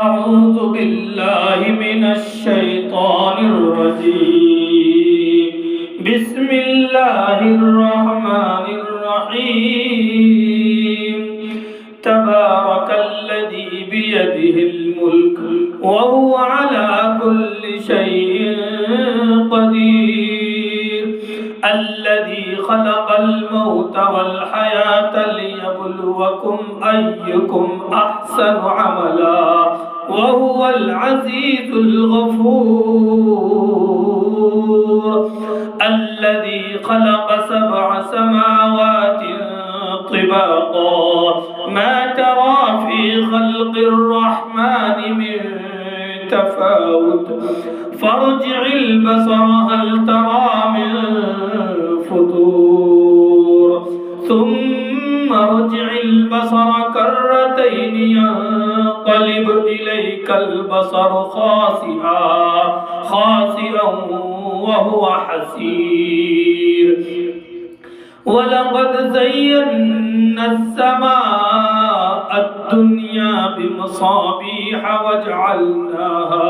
أعوذ بالله من الشيطان الرجيم. بسم الله الرحمن الرحيم. تبارك الذي بيده الملك وهو على كل شيء قدير. الذي خلق الموت والحياة ليبلوكم أيكم أحسن عملا وهو العزيز الغفور. الذي خلق 7 سماوات طباقا ما ترى في خلق الرحمن من تفاوت فارجع البصر هل ترى من فطور ثم ارجع البصر كرتين ينقلب إليك البصر خاسئا وهو حسير. ولقد زينا السماء الدنيا بمصابيح وجعلناها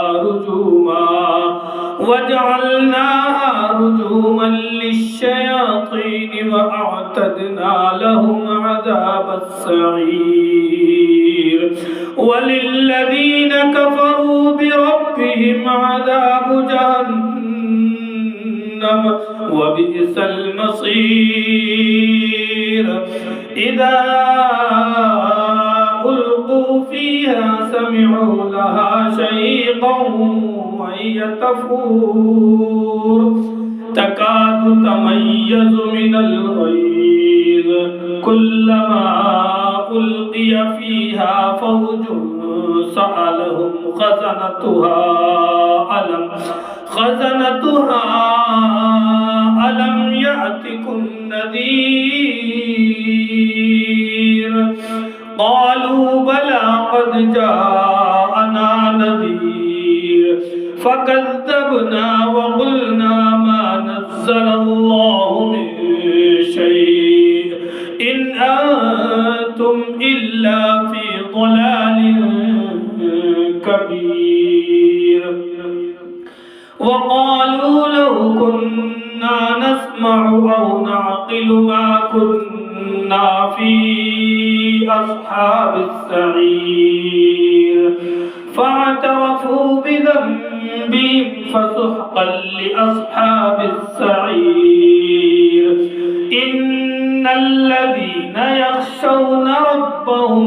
رجوما للشياطين وأعتدنا لهم عذاب السعير. وللذين كفروا بربهم عذاب جهنم وبئس المصير. إذا ألقوا فيها سمعوا لها شهيقا وهي تفور تكاد تميز من الغيظ كلما ألقي فيها فوج سألهم خزنتها ألم يأتكم نذير؟ قالوا بلى قد جاءنا نذير فكذبنا وقلنا ما نزل الله من شيء إن أنتم إلا في ضلال كبير. وقالوا لو كنا نسمع أو نعقل ما كنا في أصحاب السعير فاعترفوا بذنبهم فسحقا لأصحاب السعير. إن الذين يخشون ربهم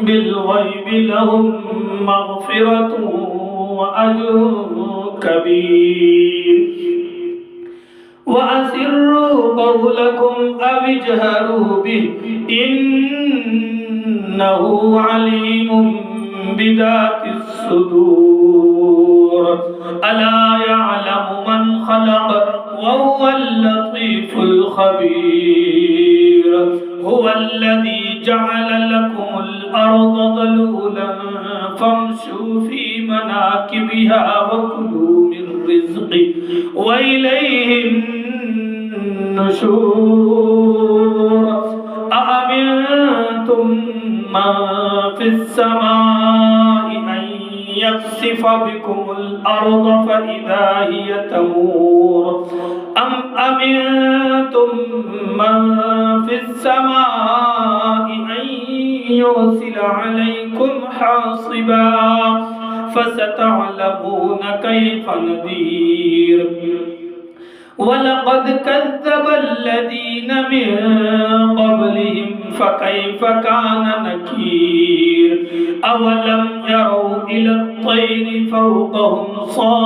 بالغيب لهم مغفرة وأجر كبير. وأسروا قولكم أو اجهروا به إنه عليم بذات الصدور. ألا يعلم من خلق وهو اللطيف الخبير. هو الذي جعل لكم الأرض ذلولا فامشوا في مناكبها وكلوا من رزقه وإليه النشور. أأمنتم من في السماء أن يخسف بكم الأرض فإذا هي تمور أم أمنتم من في السماء أن يرسل عليكم حاصبا فستعلمون كيف نذير. ولقد كذب الذين من قبلهم فكيف كان نكير. أولم يروا إلى الطير فوقهم صافات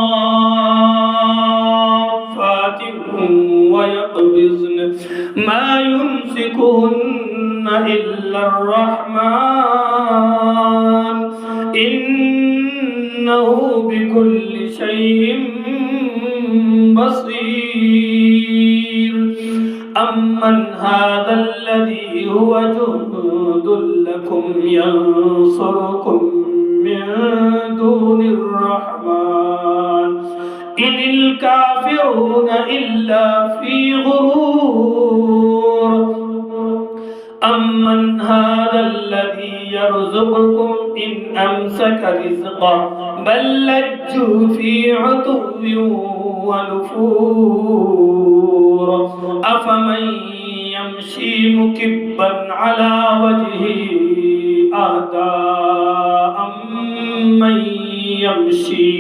ويقبضن ما يمسكهن إلا الرحمن إنه بكل شيء بصير. أمن هذا الذي هو جند لكم ينصركم من دون الرحمن إن الكافرون إلا في غرور. أمن هذا الذي يرزقكم إن أمسك رزقه بل لجوا في عتو ونفور أفمن يمشي مكبا على وجهه أهدى أمن يمشي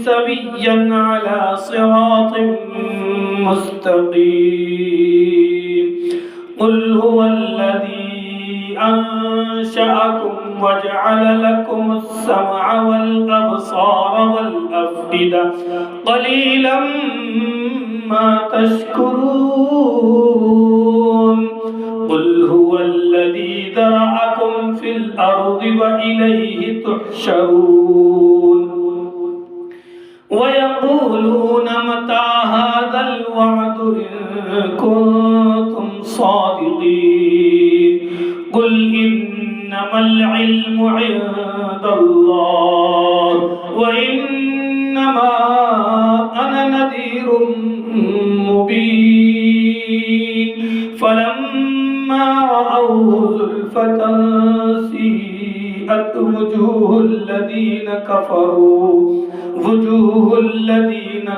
سويا على صراط مستقيم قل هو الذي أنشأكم وجعل لكم السمع والأبصار والأفئدة قليلا ما تشكرون قل هو الذي ذرأكم في الأرض وإليه تحشرون ويقولون متى هذا الوعد إن كنتم صادقين قل إنما العلم عند الله وإنما أنا نذير مبين فلما رأوه زلفة سيئت وجوه الذين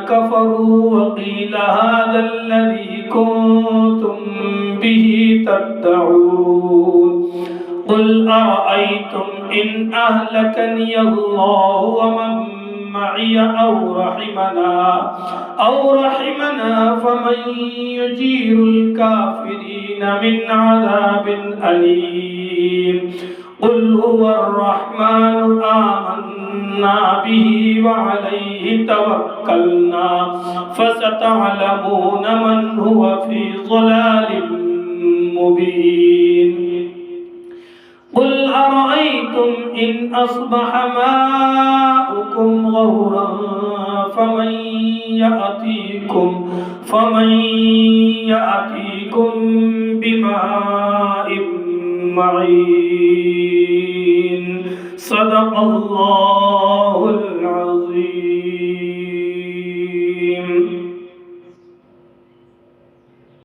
كفروا وقيل هذا الذي كنتم به تدعون قل أرأيتم إن أهلكني الله ومن معي أو رحمنا فمن يجير الكافرين من عذاب أليم قل هو الرحمن آمنا به وعليه توكلنا فستعلمون من هو في ضلال مبين قل أرأيتم إن أصبح ماؤكم غورا فمن يأتيكم بماء معين صدق الله